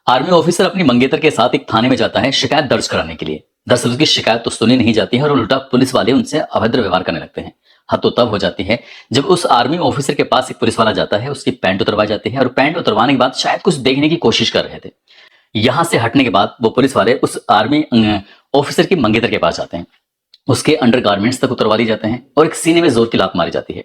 Army officer अपनी मंगेतर के साथ एक थाने में जाता है शिकायत दर्ज कराने के लिए। दरअसल उसकी शिकायत तो सुनी नहीं जाती है और उल्टा पुलिस वाले उनसे अभद्र व्यवहार करने लगते हैं। हद तो तब हो जाती है जब उस आर्मी ऑफिसर के पास एक पुलिस वाला जाता है, उसकी पैंट उतरवाई जाती है और पैंट उतरवाने के बाद शायद कुछ देखने की कोशिश कर रहे थे। यहां से हटने के बाद वो पुलिस वाले उस आर्मी ऑफिसर की मंगेतर के पास जाते हैं। उसके अंडरगारमेंट्स तक उतरवा दिए जाते हैं और एक सीने में जोर की लात मारी जाती है।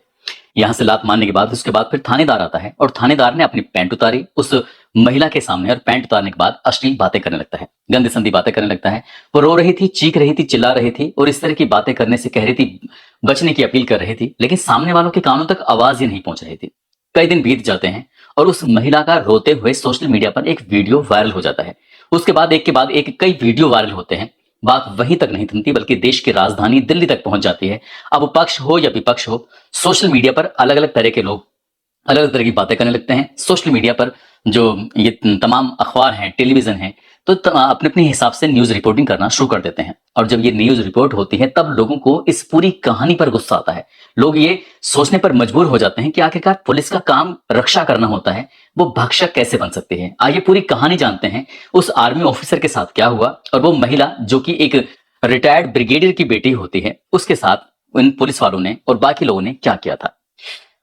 यहां से लात मारने के बाद उसके बाद फिर थानेदार आता है और थानेदार ने अपनी पैंट उतारी उस महिला के सामने और पैंट उतारने के बाद अश्लील बातें करने लगता है, गंदी संदी बातें करने लगता है। वो रो रही थी, चीख रही थी, चिल्ला रही थी और इस तरह की बातें करने से कह रही थी, बचने की अपील कर रही थी, लेकिन सामने वालों के कानों तक आवाज ही नहीं पहुंच रही थी। कई दिन बीत जाते हैं और उस महिला का रोते हुए सोशल मीडिया पर एक वीडियो वायरल हो जाता है। उसके बाद एक के बाद एक कई वीडियो वायरल होते हैं। बात वहीं तक नहीं थमती बल्कि देश की राजधानी दिल्ली तक पहुंच जाती है। अब पक्ष हो या विपक्ष हो, सोशल मीडिया पर अलग अलग तरह के लोग अलग अलग तरह की बातें करने लगते हैं। सोशल मीडिया पर जो ये तमाम अखबार हैं, टेलीविजन है, तो अपने अपने हिसाब से न्यूज रिपोर्टिंग करना शुरू कर देते हैं। और जब ये न्यूज रिपोर्ट होती है तब लोगों को इस पूरी कहानी पर गुस्सा आता है। लोग ये सोचने पर मजबूर हो जाते हैं कि आखिरकार पुलिस का काम रक्षा करना होता है, वो भक्षक कैसे बन सकते हैं। आइए पूरी कहानी जानते हैं उस आर्मी ऑफिसर के साथ क्या हुआ और वो महिला जो कि एक रिटायर्ड ब्रिगेडियर की बेटी होती है, उसके साथ इन पुलिस वालों ने और बाकी लोगों ने क्या किया था।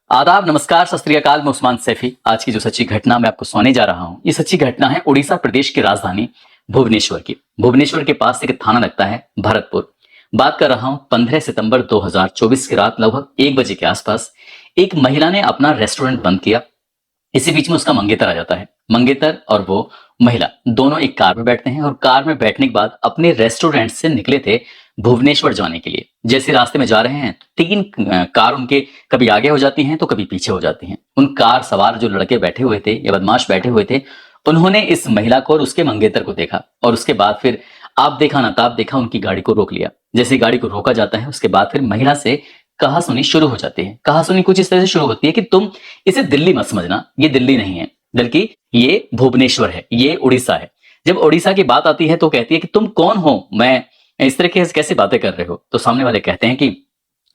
आदाब, नमस्कार, सत श्री अकाल। मैं उस्मान सैफी। आज की जो सच्ची घटना मैं आपको सुनाने जा रहा हूं, ये सच्ची घटना है उड़ीसा प्रदेश की राजधानी भुवनेश्वर की। भुवनेश्वर के पास एक थाना लगता है भरतपुर। बात कर रहा हूं 15 सितंबर 2024 की रात लगभग 1 बजे के आसपास एक महिला ने अपना रेस्टोरेंट बंद किया। इसी बीच में उसका मंगेतर आ जाता है। मंगेतर और वो महिला दोनों एक कार में बैठते हैं और कार में बैठने के बाद अपने रेस्टोरेंट से निकले थे भुवनेश्वर जाने के लिए। जैसे रास्ते में जा रहे हैं, 3 कार उनके कभी आगे हो जाती हैं तो कभी पीछे हो जाती हैं। उन कार सवार जो लड़के बैठे हुए थे या बदमाश बैठे हुए थे, उन्होंने इस महिला को और उसके मंगेतर को देखा और उसके बाद फिर आप देखा ना ताप देखा, उनकी गाड़ी को रोक लिया। जैसे गाड़ी को रोका जाता है उसके बाद फिर महिला से कहासुनी शुरू हो जाती है। कहासुनी कुछ इस तरह से शुरू होती है कि तुम इसे दिल्ली मत समझना, ये दिल्ली नहीं है बल्कि ये भुवनेश्वर है, ये उड़ीसा है। जब उड़ीसा की बात आती है तो कहती है कि तुम कौन हो, मैं इस तरह की कैसे बातें कर रहे हो। तो सामने वाले कहते हैं कि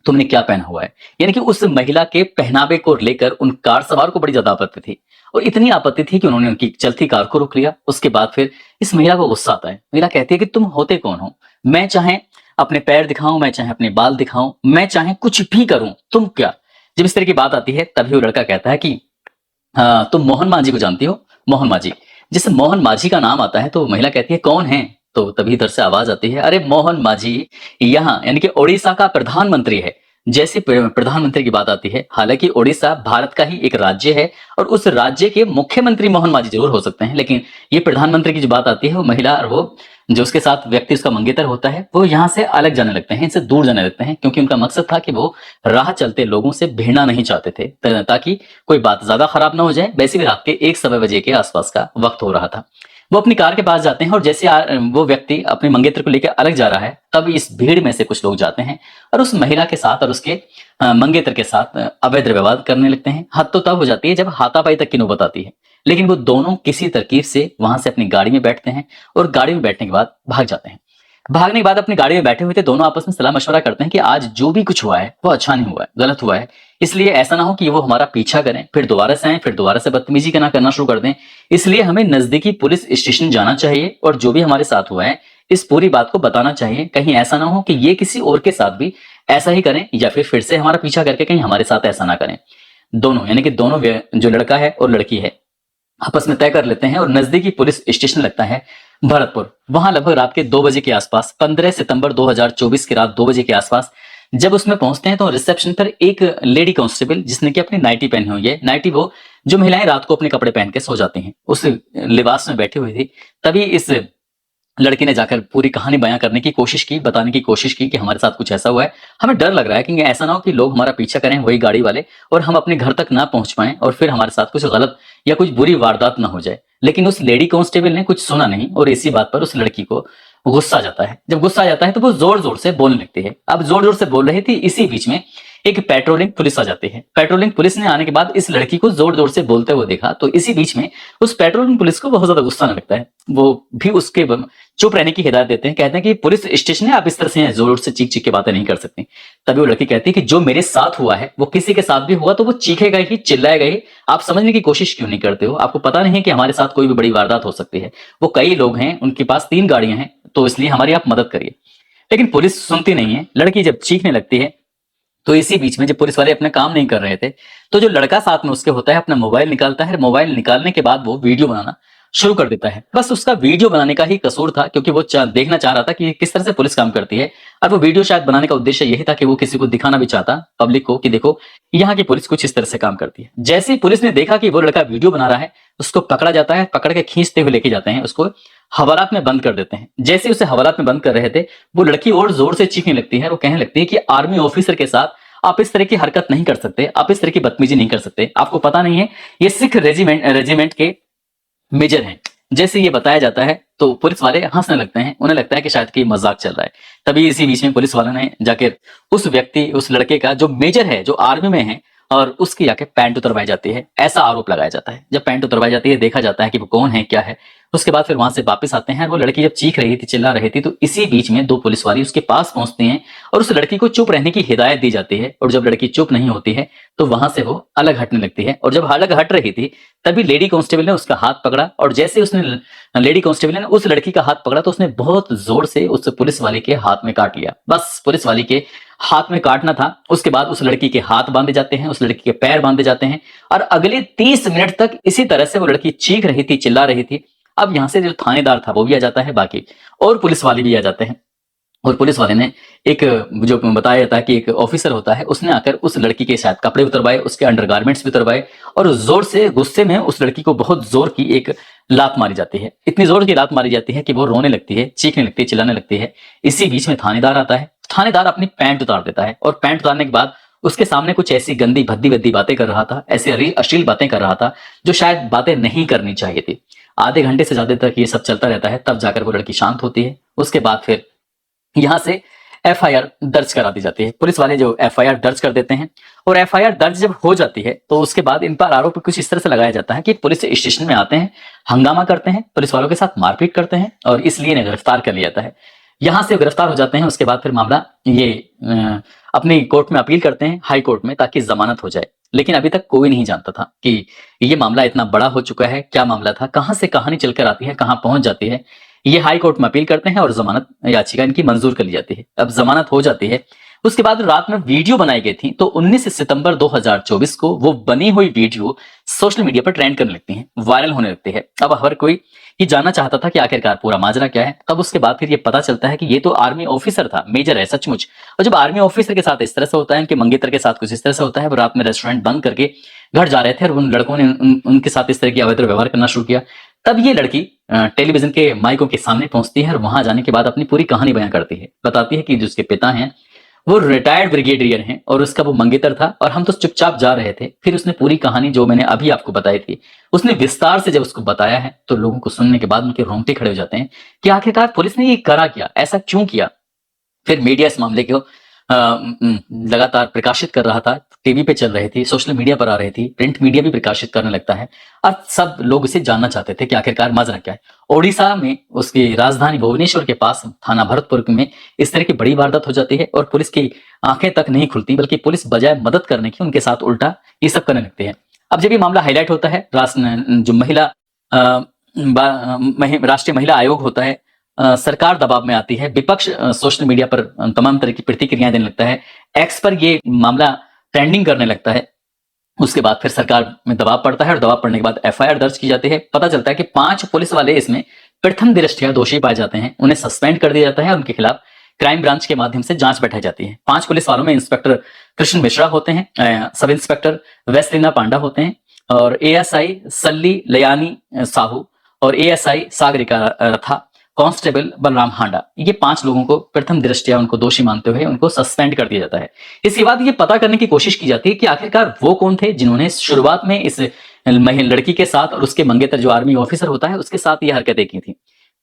तुमने क्या पहना हुआ है। यानी कि उस महिला के पहनावे को लेकर उन कार सवार को बड़ी ज्यादा आपत्ति थी और इतनी आपत्ति थी कि उन्होंने उनकी चलती कार को रोक लिया। उसके बाद फिर इस महिला को गुस्सा आता है। महिला कहती है कि तुम होते कौन हो, मैं चाहे अपने पैर दिखाऊं, मैं चाहे अपने बाल दिखाऊं, मैं चाहे कुछ भी करूं, तुम क्या। जब इस तरह की बात आती है तभी वो लड़का कहता है कि हाँ, तुम मोहन मांझी को जानती हो, मोहन मांझी। जिस मोहन मांझी का नाम आता है तो महिला कहती है कौन है। तो तभी इधर से आवाज आती है, अरे मोहन मांझी यहाँ यानी कि उड़ीसा का प्रधानमंत्री है। जैसे प्रधानमंत्री की बात आती है, हालांकि उड़ीसा भारत का ही एक राज्य है और उस राज्य के मुख्यमंत्री मोहन मांझी जरूर हो सकते हैं, लेकिन ये प्रधानमंत्री की जो बात आती है वो महिला और वो जो उसके साथ व्यक्ति उसका मंगेतर होता है वो यहाँ से अलग जाने लगते हैं, इनसे दूर जाने लगते हैं, क्योंकि उनका मकसद था कि वो राह चलते लोगों से भिड़ना नहीं चाहते थे ताकि कोई बात ज्यादा खराब ना हो जाए। वैसे भी रात के 1 बजे के आसपास का वक्त हो रहा था। वो अपनी कार के पास जाते हैं और जैसे वो व्यक्ति अपने मंगेतर को लेकर अलग जा रहा है तब इस भीड़ में से कुछ लोग जाते हैं और उस महिला के साथ और उसके मंगेतर के साथ अवैध व्यवहार करने लगते हैं। हद तो तब हो जाती है जब हाथापाई तक की नौबत आती है, लेकिन वो दोनों किसी तरकीब से वहां से अपनी गाड़ी में बैठते हैं और गाड़ी में बैठने के बाद भाग जाते हैं। भागने के बाद अपनी गाड़ी में बैठे हुए थे दोनों आपस में सलाह मशवरा करते हैं कि आज जो भी कुछ हुआ है वो अच्छा नहीं हुआ है, गलत हुआ है, इसलिए ऐसा ना हो कि वो हमारा पीछा करें, फिर दोबारा से आए, फिर दोबारा से बदतमीजी करना शुरू कर दें। इसलिए हमें नजदीकी पुलिस स्टेशन जाना चाहिए और जो भी हमारे साथ हुआ है इस पूरी बात को बताना चाहिए। कहीं ऐसा ना हो कि ये किसी और के साथ भी ऐसा ही करें या फिर से हमारा पीछा करके कहीं हमारे साथ ऐसा ना करें। दोनों यानी कि दोनों जो लड़का है और लड़की है आपस में तय कर लेते हैं और नजदीकी पुलिस स्टेशन लगता है भरतपुर। वहां लगभग रात के 2 बजे के आसपास 15 सितंबर 2024 की रात 2 बजे के आसपास जब उसमें पहुंचते हैं तो रिसेप्शन पर एक लेडी कांस्टेबल जिसने कि अपनी नाइटी पहनी हुई है, नाइटी वो जो महिलाएं रात को अपने कपड़े पहन के सो जाती हैं, उस लिबास में बैठी हुई थी। तभी इस लड़की ने जाकर पूरी कहानी बयां करने की कोशिश की, बताने की कोशिश की कि हमारे साथ कुछ ऐसा हुआ है, हमें डर लग रहा है कि ऐसा ना हो कि लोग हमारा पीछा करें वही गाड़ी वाले और हम अपने घर तक ना पहुंच पाएं और फिर हमारे साथ कुछ गलत या कुछ बुरी वारदात ना हो जाए। लेकिन उस लेडी कांस्टेबल ने कुछ सुना नहीं और इसी बात पर उस लड़की को गुस्सा आ जाता है। जब गुस्सा आ जाता है तो वो जोर जोर से बोलने लगती है। अब जोर जोर से बोल रही थी, इसी बीच में एक पेट्रोलिंग पुलिस आ जाती है। पेट्रोलिंग पुलिस ने आने के बाद इस लड़की को जोर जोर से बोलते हुए देखा, तो इसी बीच में उस पेट्रोलिंग पुलिस को बहुत ज्यादा गुस्सा आने लगता है। वो भी उसके चुप रहने की हिदायत देते हैं, कहते हैं कि पुलिस स्टेशन है, आप इस तरह से जोर से चीख चीख के बातें नहीं कर सकती। तभी वो लड़की कहती है कि जो मेरे साथ हुआ है वो किसी के साथ भी हुआ तो वो चीखेगा ही, चिल्लाएगा ही। आप समझने की कोशिश क्यों नहीं करते हो? आपको पता नहीं है कि हमारे साथ कोई भी बड़ी वारदात हो सकती है। वो कई लोग हैं, उनके पास 3 गाड़ियां हैं, तो इसलिए हमारी आप मदद करिए। लेकिन पुलिस सुनती नहीं है। लड़की जब चीखने लगती है, तो इसी बीच में जब पुलिस वाले अपने काम नहीं कर रहे थे, तो जो लड़का साथ में उसके होता है अपना मोबाइल निकालता है। मोबाइल निकालने के बाद वो वीडियो बनाना शुरू कर देता है। बस उसका वीडियो बनाने का ही कसूर था, क्योंकि वो देखना चाह रहा था कि किस तरह से पुलिस काम करती है। और वो वीडियो शायद बनाने का उद्देश्य यही था कि वो किसी को दिखाना भी चाहता, पब्लिक को, कि देखो यहाँ की पुलिस कुछ इस तरह से काम करती है। जैसे ही पुलिस ने देखा कि वो लड़का वीडियो बना रहा है, उसको पकड़ा जाता है। पकड़ के खींचते हुए लेके जाते हैं, उसको हवालात में बंद कर देते हैं। जैसे उसे हवालात में बंद कर रहे थे, वो लड़की और जोर से चीखने लगती है। वो कहने लगती है कि आर्मी ऑफिसर के साथ आप इस तरह की हरकत नहीं कर सकते, आप इस तरह की बदतमीजी नहीं कर सकते। आपको पता नहीं है ये सिख रेजिमेंट के मेजर हैं। जैसे ये बताया जाता है तो पुलिस वाले हंसने लगते हैं। उन्हें लगता है कि शायद कि मजाक चल रहा है। तभी इसी बीच में पुलिस वालों ने जाकर उस व्यक्ति, उस लड़के का जो मेजर है, जो आर्मी में है, और उसकी आके पैंट उतरवाई जाती है, ऐसा आरोप लगाया जाता है। जब पैंट उतरवाई जाती है, देखा जाता है कि वो कौन है, क्या है। उसके बाद फिर वहां से वापस आते हैं। वो लड़की जब चीख रही थी, चिल्ला रही थी, तो इसी बीच में 2 पुलिस वाले उसके पास पहुंचती हैं और उस लड़की को चुप रहने की हिदायत दी जाती है। और जब लड़की चुप नहीं होती है, तो वहां से वो अलग हटने लगती है। और जब अलग हट रही थी, तभी लेडी कांस्टेबल ने उसका हाथ पकड़ा। और जैसे उसने लेडी कांस्टेबल ने उस लड़की का हाथ पकड़ा, तो उसने बहुत जोर से उस पुलिस वाले के हाथ में काट लिया। बस पुलिस वाले के हाथ में काटना था। उसके बाद उस लड़की के हाथ बांधे जाते हैं, उस लड़की के पैर बांधे जाते हैं। और अगले 30 मिनट तक इसी तरह से वो लड़की चीख रही थी, चिल्ला रही थी। अब यहां से जो थानेदार था वो भी आ जाता है, बाकी और पुलिस वाले भी आ जाते हैं। और पुलिस वाले ने एक, जो बताया जाता है कि एक ऑफिसर होता है, उसने आकर उस लड़की के शायद कपड़े उतरवाए, उसके अंडरगारमेंट्स भी उतरवाए। और जोर से, गुस्से में उस लड़की को बहुत जोर की एक लात मारी जाती है। इतनी जोर की लात मारी जाती है कि वो रोने लगती है, चीखने लगती है, चिल्लाने लगती है। इसी बीच में थानेदार आता है। थानेदार अपनी पैंट उतार देता है, और पैंट उतारने के बाद उसके सामने कुछ ऐसी गंदी भद्दी भद्दी बातें कर रहा था, ऐसी अश्लील बातें कर रहा था, जो शायद बातें नहीं करनी चाहिए थी। आधे घंटे से ज्यादा तक ये सब चलता रहता है। तब जाकर वो लड़की शांत होती है। उसके बाद फिर यहां से एफआईआर दर्ज करा दी जाती है। पुलिस वाले जो एफआईआर दर्ज कर देते हैं, और एफआईआर दर्ज जब हो जाती है, तो उसके बाद इन पर आरोप कुछ इस तरह से लगाया जाता है कि पुलिस स्टेशन में आते हैं, हंगामा करते हैं, पुलिस वालों के साथ मारपीट करते हैं, और इसलिए इन्हें गिरफ्तार कर लिया जाता है। यहां से गिरफ्तार हो जाते हैं। उसके बाद फिर मामला ये अपनी कोर्ट में अपील करते हैं, हाई कोर्ट में, ताकि जमानत हो जाए। लेकिन अभी तक कोई नहीं जानता था कि ये मामला इतना बड़ा हो चुका है। क्या मामला था, कहां से कहानी चलकर आती है, कहां पहुंच जाती है। ये हाई कोर्ट में अपील करते हैं और जमानत याचिका इनकी मंजूर कर ली जाती है। अब जमानत हो जाती है। उसके बाद रात में वीडियो बनाई गई थी, तो 19 सितंबर 2024 को वो बनी हुई वीडियो सोशल मीडिया पर ट्रेंड करने लगती है, वायरल होने लगती है। अब हर कोई ये जानना चाहता था कि आखिरकार पूरा माजरा क्या है। तब उसके बाद फिर ये पता चलता है कि ये तो आर्मी ऑफिसर था, मेजर है सचमुच। और जब आर्मी ऑफिसर के साथ इस तरह से होता है, उनके मंगेतर के साथ कुछ इस तरह से होता है, वो रात में रेस्टोरेंट बंद करके घर जा रहे थे, और उन लड़कों ने उनके साथ इस तरह की अवैध व्यवहार करना शुरू किया। तब ये लड़की टेलीविजन के माइकों के सामने पहुंचती है, और वहां जाने के बाद अपनी पूरी कहानी बयां करती है। बताती है कि जो उसके पिता हैं वो रिटायर्ड ब्रिगेडियर हैं, और उसका वो मंगेतर था, और हम तो चुपचाप जा रहे थे। फिर उसने पूरी कहानी जो मैंने अभी आपको बताई थी, उसने विस्तार से जब उसको बताया है, तो लोगों को सुनने के बाद उनके रोंगटे खड़े हो जाते हैं कि आखिरकार पुलिस ने ये करा क्या, ऐसा क्यों किया। फिर मीडिया इस मामले को लगातार प्रकाशित कर रहा था। टीवी पे चल रही थी, सोशल मीडिया पर आ रही थी, प्रिंट मीडिया भी प्रकाशित करने लगता है। और सब लोग इसे जानना चाहते थे कि आखिरकार माजरा क्या है। ओडिशा में उसकी राजधानी भुवनेश्वर के पास थाना भरतपुर में इस तरह की बड़ी वारदात हो जाती है, और पुलिस की आंखें तक नहीं खुलती, बल्कि पुलिस बजाय मदद करने की उनके साथ उल्टा ये सब करने लगती है। अब जब ये मामला हाईलाइट होता है, जो राष्ट्रीय महिला आयोग होता है, सरकार दबाव में आती है, विपक्ष सोशल मीडिया पर तमाम तरह की प्रतिक्रियाएं देने लगता है, एक्स पर ये मामला ट्रेंडिंग करने लगता है। उसके बाद फिर सरकार में दबाव पड़ता है, और दबाव पड़ने के बाद एफआईआर दर्ज की जाती है। पता चलता है कि 5 पुलिस वाले इसमें प्रथम दृष्टया दोषी पाए जाते हैं। उन्हें सस्पेंड कर दिया जाता है, उनके खिलाफ क्राइम ब्रांच के माध्यम से जांच बैठाई जाती है। 5 पुलिस वालों में इंस्पेक्टर कृष्ण मिश्रा होते हैं, सब इंस्पेक्टर वेस्लिना पांडा होते हैं, और एएसआई सल्ली लयानी साहू, और एएसआई सागरिका रथा, कांस्टेबल बलराम हांडा। ये 5 लोगों को प्रथम दृष्टया उनको दोषी मानते हुए उनको सस्पेंड कर दिया जाता है। इसके बाद ये पता करने की कोशिश की जाती है कि आखिरकार वो कौन थे जिन्होंने शुरुआत में इस लड़की के साथ और उसके मंगेतर जो आर्मी ऑफिसर होता है उसके साथ ये हरकतें की थी।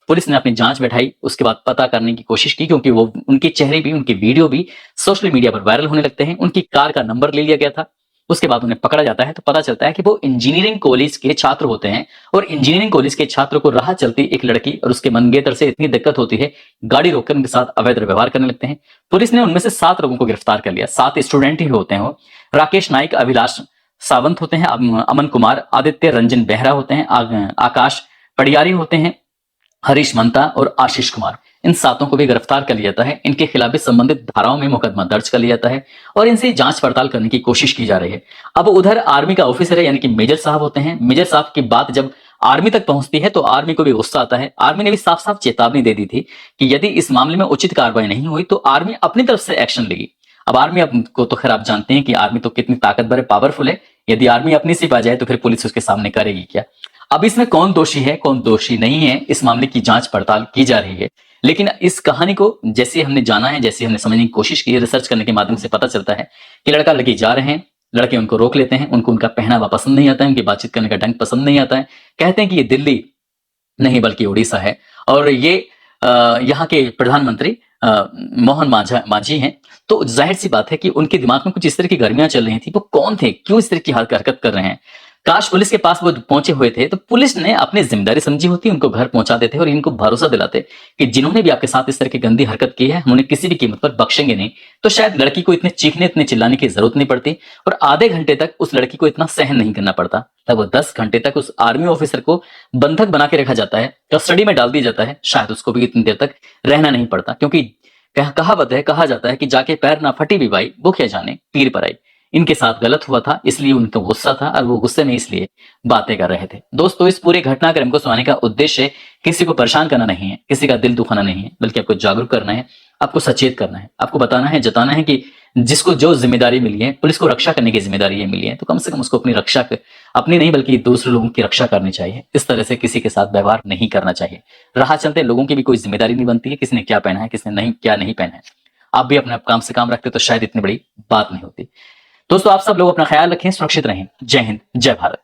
पुलिस ने अपनी जांच बैठाई, उसके बाद पता करने की कोशिश की, क्योंकि वो उनके चेहरे भी, उनके वीडियो भी सोशल मीडिया पर वायरल होने लगते हैं। उनकी कार का नंबर ले लिया गया था। उसके बाद उन्हें पकड़ा जाता है तो पता चलता है कि वो इंजीनियरिंग कॉलेज के छात्र होते हैं, और इंजीनियरिंग कॉलेज के छात्रों को राह चलती एक लड़की और उसके मंगेतर से इतनी दिक्कत होती है, गाड़ी रोककर उनके साथ अवैध व्यवहार करने लगते हैं। पुलिस ने उनमें से 7 लोगों को गिरफ्तार कर लिया। 7 स्टूडेंट ही होते हैं वो। राकेश नाइक, अभिलाष सावंत होते हैं, अमन कुमार, आदित्य रंजन बेहरा होते हैं, आकाश पडियारी होते हैं, हरीश मंता और आशीष कुमार। इन 7 को भी गिरफ्तार कर लिया जाता है। इनके खिलाफ भी संबंधित धाराओं में मुकदमा दर्ज कर लिया जाता है और इनसे जांच पड़ताल करने की कोशिश की जा रही है। अब उधर आर्मी का ऑफिसर है, यानी कि मेजर साहब होते हैं। मेजर साहब की बात जब आर्मी तक पहुंचती है तो आर्मी को भी गुस्सा आता है। आर्मी ने भी साफ साफ चेतावनी दे दी थी कि यदि इस मामले में उचित कार्रवाई नहीं हुई तो आर्मी अपनी तरफ से एक्शन लेगी। अब आर्मी को तो खैर आप जानते हैं कि आर्मी तो कितनी ताकतवर है, पावरफुल है। यदि आर्मी अपनी सिप आ जाए तो फिर पुलिस उसके सामने करेगी क्या। अब इसमें कौन दोषी है, कौन दोषी नहीं है, इस मामले की जांच पड़ताल की जा रही है। लेकिन इस कहानी को जैसे हमने जाना है, जैसे हमने समझने की कोशिश की, रिसर्च करने के माध्यम से पता चलता है कि लड़का लड़की जा रहे हैं, लड़के उनको रोक लेते हैं, उनको उनका पहनावा पसंद नहीं आता है, उनकी बातचीत करने का ढंग पसंद नहीं आता है। कहते हैं कि ये दिल्ली नहीं बल्कि उड़ीसा है और ये यहाँ के प्रधानमंत्री मोहन मांझी हैं। तो जाहिर सी बात है कि उनके दिमाग में कुछ इस तरह की गर्मियां चल रही थी। वो कौन थे, क्यों इस तरह की हरकत कर रहे हैं। काश पुलिस के पास वो पहुंचे हुए थे तो पुलिस ने अपनी जिम्मेदारी समझी होती, उनको घर पहुंचा देते और इनको भरोसा दिलाते कि जिन्होंने भी आपके साथ इस तरह की गंदी हरकत की है हम उन्हें किसी भी कीमत पर बख्शेंगे नहीं। तो शायद लड़की को इतने चीखने, इतने चिल्लाने की जरूरत नहीं पड़ती और आधे घंटे तक उस लड़की को इतना सहन नहीं करना पड़ता। तब वो 10 घंटे तक उस आर्मी ऑफिसर को बंधक बना के रखा जाता है, कस्टडी में डाल दिया जाता है। शायद उसको भी इतनी देर तक रहना नहीं पड़ता, क्योंकि कहावत है, कहा जाता है कि जाके पैर ना फटी भी बाई, भूखे जाने पीर पर आई। इनके साथ गलत हुआ था इसलिए उनको गुस्सा था और वो गुस्से में इसलिए बातें कर रहे थे। दोस्तों, इस पूरे घटनाक्रम को सुनाने का उद्देश्य किसी को परेशान करना नहीं है, किसी का दिल दुखाना नहीं है, बल्कि आपको जागरूक करना है, आपको सचेत करना है, आपको बताना है, जताना है कि जिसको जो जिम्मेदारी मिली है, पुलिस को रक्षा करने की जिम्मेदारी ये मिली है, तो कम से कम उसको अपनी रक्षा अपनी नहीं बल्कि दूसरे लोगों की रक्षा करनी चाहिए। इस तरह से किसी के साथ व्यवहार नहीं करना चाहिए। राह चलते लोगों की भी कोई जिम्मेदारी नहीं बनती है, किसने क्या पहना है, किसने नहीं क्या नहीं पहना है। आप भी अपने काम से काम रखते तो शायद इतनी बड़ी बात नहीं होती। दोस्तों, आप सब लोग अपना ख्याल रखें, सुरक्षित रहें। जय हिंद, जय भारत।